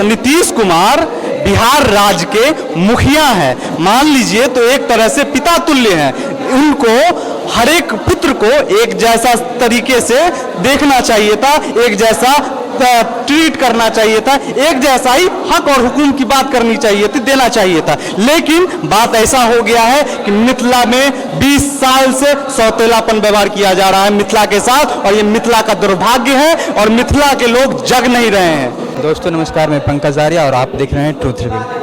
नीतीश कुमार बिहार राज्य के मुखिया हैं, मान लीजिए तो एक तरह से पिता तुल्य हैं। उनको हर एक पुत्र को एक जैसा तरीके से देखना चाहिए था, एक जैसा ट्रीट करना चाहिए था, एक जैसा ही हक और हुकूम की बात करनी चाहिए थी, देना चाहिए था। लेकिन बात ऐसा हो गया है कि मिथिला में 20 साल से सौतेलापन व्यवहार किया जा रहा है मिथिला के साथ, और ये मिथिला का दुर्भाग्य है और मिथिला के लोग जग नहीं रहे हैं। दोस्तों नमस्कार, मैं पंकज आर्या और आप देख रहे हैं ट्रूथ रिवील।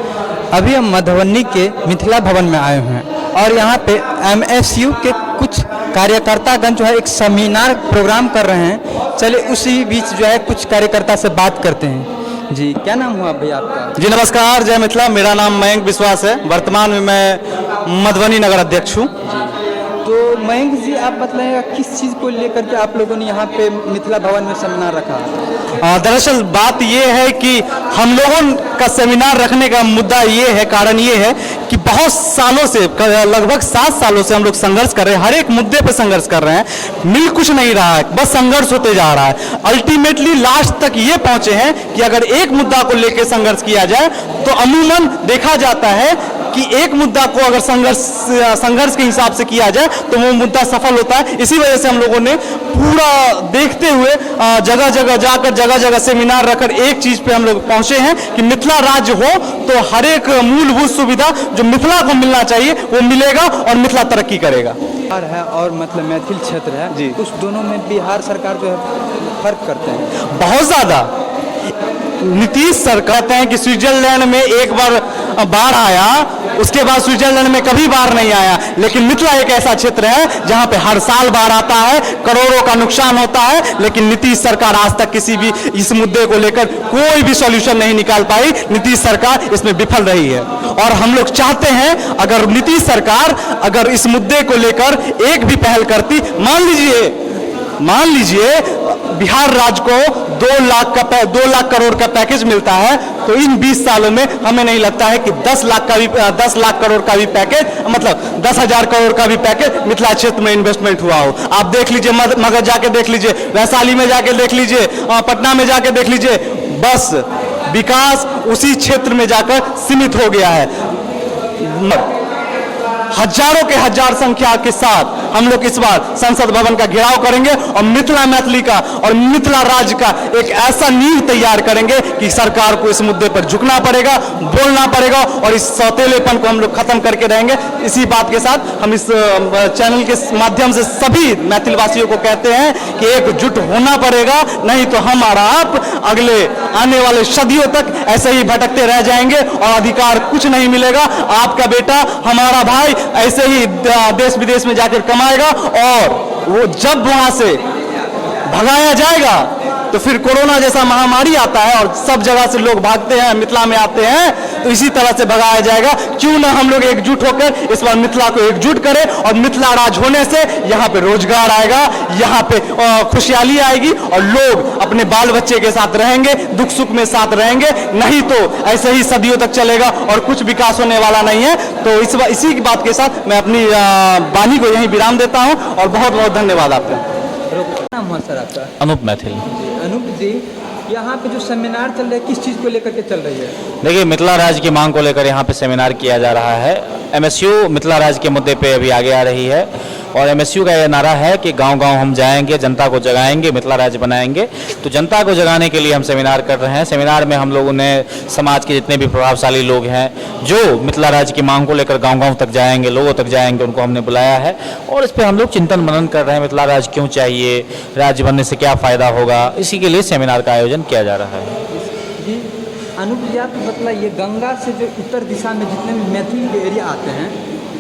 अभी हम मधुबनी के मिथिला भवन में आए हुए हैं और यहाँ पे MSU के कुछ कार्यकर्तागण जो है एक सेमिनार प्रोग्राम कर रहे हैं। चलिए उसी बीच जो है कुछ कार्यकर्ता से बात करते हैं। जी, क्या नाम हुआ भैया आपका? जी नमस्कार, जय मिथिला। मेरा नाम मयंक विश्वास है। वर्तमान में मैं मधुबनी नगर अध्यक्ष हूँ। तो मयंक जी, आप बताइएगा किस चीज़ को लेकर के आप लोगों ने यहाँ पे मिथिला भवन में सेमिनार रखा? दरअसल बात ये है कि हम लोगों का सेमिनार रखने का मुद्दा ये है, कारण ये है कि बहुत सालों से, लगभग 7 सालों से हम लोग संघर्ष कर रहे हैं, हर एक मुद्दे पे संघर्ष कर रहे हैं, मिल कुछ नहीं रहा है, बस संघर्ष होते जा रहा है। अल्टीमेटली लास्ट तक ये पहुंचे हैं कि अगर एक मुद्दा को लेकर संघर्ष किया जाए तो अमूमन देखा जाता है कि एक मुद्दा को अगर संघर्ष के हिसाब से किया जाए तो वो मुद्दा सफल होता है। इसी वजह से हम लोगों ने पूरा देखते हुए जगह जगह जाकर, जगह जगह सेमिनार रखकर एक चीज पे हम लोग पहुंचे हैं कि मिथिला राज्य हो तो हर एक मूलभूत सुविधा जो मिथिला को मिलना चाहिए वो मिलेगा और मिथिला तरक्की करेगा। बिहार है और मतलब मैथिल क्षेत्र है जी, उस दोनों में बिहार सरकार जो है फर्क करते हैं बहुत ज्यादा। नीतीश सर कहते हैं कि स्विट्जरलैंड में एक बार बाढ़ आया, उसके बाद स्विट्जरलैंड में कभी बाढ़ नहीं आया, लेकिन मिथिला एक ऐसा क्षेत्र है जहां पे हर साल बाढ़ आता है, करोड़ों का नुकसान होता है, लेकिन नीतीश सरकार आज तक किसी भी इस मुद्दे को लेकर कोई भी सॉल्यूशन नहीं निकाल पाई। नीतीश सरकार इसमें विफल रही है और हम लोग चाहते हैं अगर नीतीश सरकार अगर इस मुद्दे को लेकर एक भी पहल करती, मान लीजिए बिहार राज्य को 2 लाख करोड़ का पैकेज मिलता है, तो इन 20 सालों में हमें नहीं लगता है कि 10 लाख करोड़ का भी पैकेज, मतलब 10,000 करोड़ का भी पैकेज मिथिला क्षेत्र में इन्वेस्टमेंट हुआ हो। आप देख लीजिए, मगध जाके देख लीजिए, वैशाली में जाके देख लीजिए, पटना में जाके देख लीजिए, बस विकास उसी क्षेत्र में जाकर सीमित हो गया है। हजारों के हजार संख्या के साथ हम लोग इस बार संसद भवन का घेराव करेंगे और मैथिली का और मिथिला राज्य का एक ऐसा नींव तैयार करेंगे कि सरकार को इस मुद्दे पर झुकना पड़ेगा, बोलना पड़ेगा और इस सौतेलेपन को हम लोग खत्म करके रहेंगे। इसी बात के साथ हम इस चैनल के माध्यम से सभी मैथिलवासियों को कहते हैं कि एकजुट होना पड़ेगा, नहीं तो हम और आप अगले आने वाले सदियों तक ऐसे ही भटकते रह जाएंगे और अधिकार कुछ नहीं मिलेगा। आपका बेटा, हमारा भाई ऐसे ही देश विदेश में जाकर कमाएगा और वो जब वहां से भगाया जाएगा तो फिर कोरोना जैसा महामारी आता है और सब जगह से लोग भागते हैं, मिथिला में आते हैं, तो इसी तरह से भगाया जाएगा। क्यों ना हम लोग एकजुट होकर इस बार मिथिला को एकजुट करें और मिथिला राज होने से यहाँ पे रोजगार आएगा, यहाँ पे खुशहाली आएगी और लोग अपने बाल बच्चे के साथ रहेंगे, दुख सुख में साथ रहेंगे, नहीं तो ऐसे ही सदियों तक चलेगा और कुछ विकास होने वाला नहीं है। तो इसी की बात के साथ मैं अपनी वाणी को यहीं विराम देता हूँ और बहुत बहुत धन्यवाद आपका। नाम हुआ सर आपका? अनूप मैथिल। अनूप जी, यहाँ पे जो सेमिनार चल रहा है किस चीज़ को लेकर के चल रही है? देखिए, मिथिला राज्य की मांग को लेकर यहाँ पे सेमिनार किया जा रहा है। MSU मिथिला राज्य के मुद्दे पे अभी आगे आ रही है और MSU का यह नारा है कि गांव-गांव हम जाएंगे, जनता को जगाएंगे, मिथिला राज्य बनाएंगे। तो जनता को जगाने के लिए हम सेमिनार कर रहे हैं। सेमिनार में हम लोगों ने समाज के जितने भी प्रभावशाली लोग हैं जो मिथिला राज्य की मांग को लेकर गाँव-गाँव तक जाएंगे, लोगों तक जाएंगे, उनको हमने बुलाया है और इस पर हम लोग चिंतन मनन कर रहे हैं। मिथिला राज्य क्यों चाहिए, राज्य बनने से क्या फ़ायदा होगा, इसी के लिए सेमिनार का आयोजन किया जा रहा है। अनूप जी, आप बताइए, गंगा से जो उत्तर दिशा में जितने भी मैथिल के एरिया आते हैं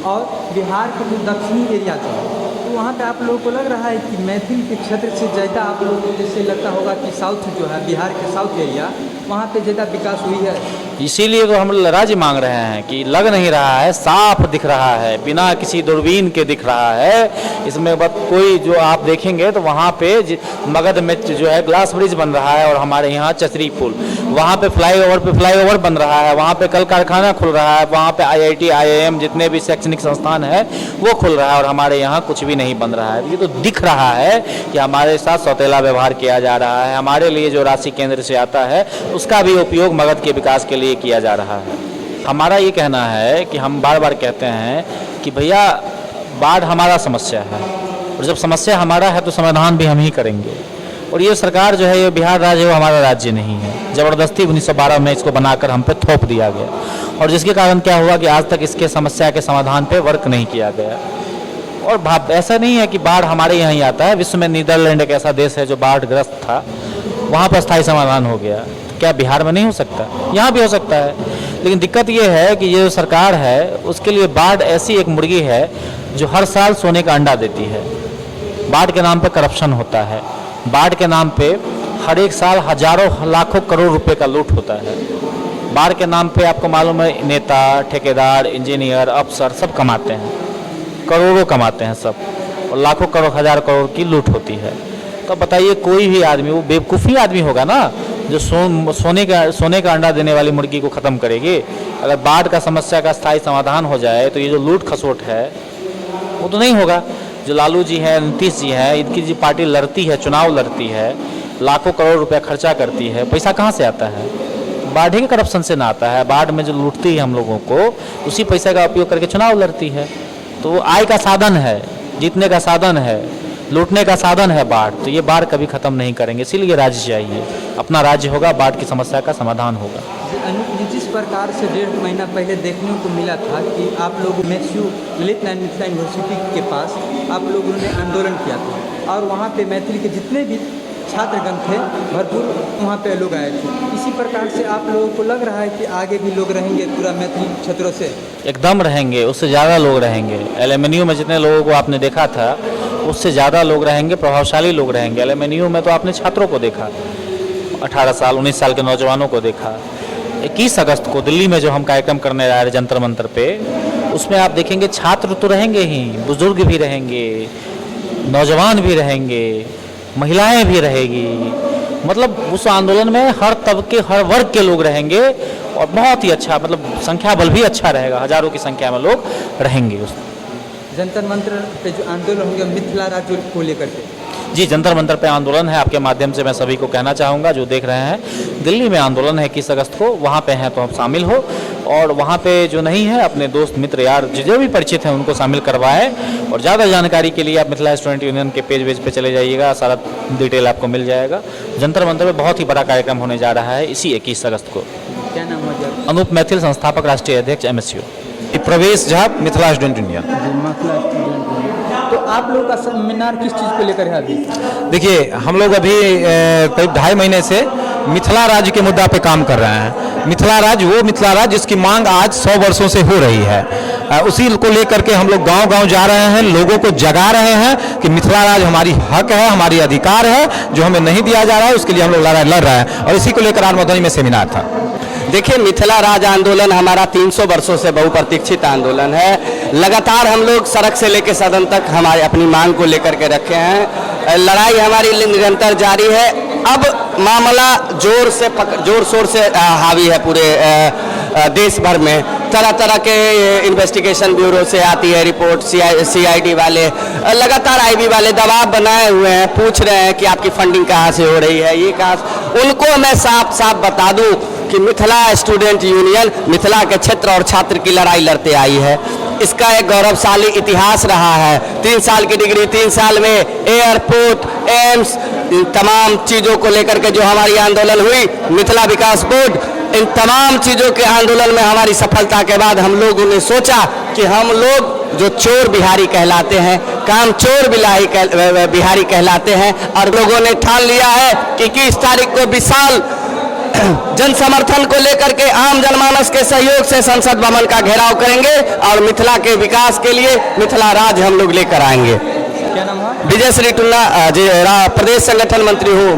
और बिहार के जो दक्षिणी एरिया जो है, तो वहाँ पे आप लोगों को लग रहा है कि मैथिल के क्षेत्र से ज़्यादा आप लोगों को जैसे लगता होगा कि साउथ जो है, बिहार के साउथ एरिया, वहाँ पे ज़्यादा विकास हुई है। इसीलिए तो हम राज्य मांग रहे हैं कि लग नहीं रहा है, साफ दिख रहा है, बिना किसी दूरबीन के दिख रहा है। इसमें बस कोई जो आप देखेंगे तो वहाँ पे मगध में जो है ग्लास ब्रिज बन रहा है और हमारे यहाँ चचरी पुल, वहाँ पे फ्लाईओवर बन रहा है, वहाँ पे कल कारखाना खुल रहा है, वहाँ पे IIT IIM जितने भी शैक्षणिक संस्थान है वो खुल रहा है, और हमारे यहाँ कुछ भी नहीं बन रहा है। ये तो दिख रहा है कि हमारे साथ सौतेला व्यवहार किया जा रहा है। हमारे लिए जो राशि केंद्र से आता है उसका भी उपयोग मगध के विकास के लिए किया जा रहा है। हमारा ये कहना है कि हम बार बार कहते हैं कि भैया बाढ़ हमारा समस्या है, और जब समस्या हमारा है तो समाधान भी हम ही करेंगे। और ये सरकार जो है, ये बिहार राज्य है, वो हमारा राज्य नहीं है। ज़बरदस्ती 1912 में इसको बनाकर हम पे थोप दिया गया, और जिसके कारण क्या हुआ कि आज तक इसके समस्या के समाधान पे वर्क नहीं किया गया। और ऐसा नहीं है कि बाढ़ हमारे यहाँ ही आता है। विश्व में नीदरलैंड एक ऐसा देश है जो बाढ़ग्रस्त था, वहाँ पर स्थायी समाधान हो गया। क्या बिहार में नहीं हो सकता? यहाँ भी हो सकता है। लेकिन दिक्कत ये है कि ये जो सरकार है उसके लिए बाढ़ ऐसी एक मुर्गी है जो हर साल सोने का अंडा देती है। बाढ़ के नाम पे करप्शन होता है, बाढ़ के नाम पे हर एक साल हजारों लाखों करोड़ रुपए का लूट होता है। बाढ़ के नाम पे आपको मालूम है नेता, ठेकेदार, इंजीनियर, अफसर सब कमाते हैं, करोड़ों कमाते हैं सब, और लाखों करोड़ हजार करोड़ की लूट होती है। तो बताइए कोई भी आदमी, वो बेवकूफ़ी आदमी होगा ना जो सोने का अंडा देने वाली मुर्गी को ख़त्म करेगी। अगर बाढ़ का समस्या का स्थायी समाधान हो जाए तो ये जो लूट खसोट है वो तो नहीं होगा। जो लालू जी हैं, नीतीश जी हैं, इनकी जो पार्टी लड़ती है, चुनाव लड़ती है, लाखों करोड़ रुपया खर्चा करती है, पैसा कहाँ से आता है? बाढ़ के करप्शन से ना आता है। बाढ़ में जो लूटती है हम लोगों को, उसी पैसे का उपयोग करके चुनाव लड़ती है। तो वो आय का साधन है, जीतने का साधन है, लूटने का साधन है बाढ़। तो ये बाढ़ कभी ख़त्म नहीं करेंगे, इसीलिए राज्य चाहिए, अपना राज्य होगा, बाढ़ की समस्या का समाधान होगा। जिस प्रकार से 1.5 महीना पहले देखने को मिला था कि आप लोग MSU ललित नारायण मिथिला यूनिवर्सिटी के पास आप लोगों ने आंदोलन किया था, और वहाँ पे मैथिली के जितने भी छात्रगण थे भरपूर वहाँ पे लोग आए थे। इसी प्रकार से आप लोगों को लग रहा है कि आगे भी लोग रहेंगे पूरा मैथिली क्षेत्रों से? एकदम रहेंगे, उससे ज़्यादा लोग रहेंगे। LMNU में जितने लोगों को आपने देखा था उससे ज़्यादा लोग रहेंगे, प्रभावशाली लोग रहेंगे। LMNU में तो आपने छात्रों को देखा, 18 साल 19 साल के नौजवानों को देखा। 21 अगस्त को दिल्ली में जो हम कार्यक्रम करने जा रहे हैं जंतर मंतर पे, उसमें आप देखेंगे छात्र तो रहेंगे ही, बुजुर्ग भी रहेंगे, नौजवान भी रहेंगे, महिलाएं भी रहेगी। मतलब उस आंदोलन में हर तबके, हर वर्ग के लोग रहेंगे, और बहुत ही अच्छा, मतलब संख्या बल भी अच्छा रहेगा, हजारों की संख्या में लोग रहेंगे उस जंतर मंतर पे जो आंदोलन होगा मिथिला राज्य को लेकर के। जी, जंतर मंतर पे आंदोलन है। आपके माध्यम से मैं सभी को कहना चाहूँगा जो देख रहे हैं, दिल्ली में आंदोलन है 21 अगस्त को, वहाँ पे हैं तो आप शामिल हो, और वहाँ पे जो नहीं है अपने दोस्त मित्र यार जो भी परिचित हैं उनको शामिल करवाएं। और ज़्यादा जानकारी के लिए आप मिथिला स्टूडेंट यूनियन के पेज पे चले जाइएगा, सारा डिटेल आपको मिल जाएगा। जंतर मंतर में बहुत ही बड़ा कार्यक्रम होने जा रहा है इसी 21 अगस्त को। क्या नाम है? अनूप मैथिल, संस्थापक राष्ट्रीय अध्यक्ष MSU। प्रवेश झा, मिथिला स्टूडेंट यूनियन। तो आप लोग का सेमिनार किस चीज़ को लेकर है अभी? देखिए, हम लोग अभी करीब 2.5 महीने से मिथिला राज्य के मुद्दा पे काम कर रहे हैं। मिथिला राज्य, वो मिथिला राज्य जिसकी मांग आज 100 वर्षों से हो रही है, उसी को लेकर के हम लोग गांव-गांव जा रहे हैं, लोगों को जगा रहे हैं कि मिथिला राज्य हमारी हक है, हमारी अधिकार है, जो हमें नहीं दिया जा रहा है, उसके लिए हम लोग लड़ रहे हैं। और इसी को लेकर आज मधुबनी में सेमिनार था। देखिए, मिथिला राज आंदोलन हमारा 300 वर्षों से बहुप्रतीक्षित आंदोलन है। लगातार हम लोग सड़क से लेकर सदन तक हमारे अपनी मांग को लेकर के रखे हैं। लड़ाई हमारी निरंतर जारी है। अब मामला जोर शोर से हावी है पूरे देश भर में। तरह तरह के इन्वेस्टिगेशन ब्यूरो से आती है रिपोर्ट, CID वाले लगातार IB वाले दबाव बनाए हुए हैं, पूछ रहे हैं कि आपकी फंडिंग कहाँ से हो रही है, ये कहाँ। उनको मैं साफ साफ बता दूं कि मिथिला स्टूडेंट यूनियन मिथिला के क्षेत्र और छात्र की लड़ाई लड़ते आई है। इसका एक गौरवशाली इतिहास रहा है। 3 साल की डिग्री, 3 साल में एयरपोर्ट, एम्स, तमाम चीज़ों को लेकर के जो हमारी आंदोलन हुई, मिथिला विकास बोर्ड, इन तमाम चीज़ों के आंदोलन में हमारी सफलता के बाद हम लोगों ने सोचा कि हम लोग जो चोर बिहारी कहलाते हैं, काम चोर बिहारी कहलाते हैं, और लोगों ने ठान लिया है कि 21 तारीख को विशाल जन समर्थन को लेकर के आम जनमानस के सहयोग से संसद भवन का घेराव करेंगे, और मिथिला के विकास के लिए मिथिला राज हम लोग लेकर आएंगे। क्या नाम है? विजय श्री टुन्ना, प्रदेश संगठन मंत्री हूँ।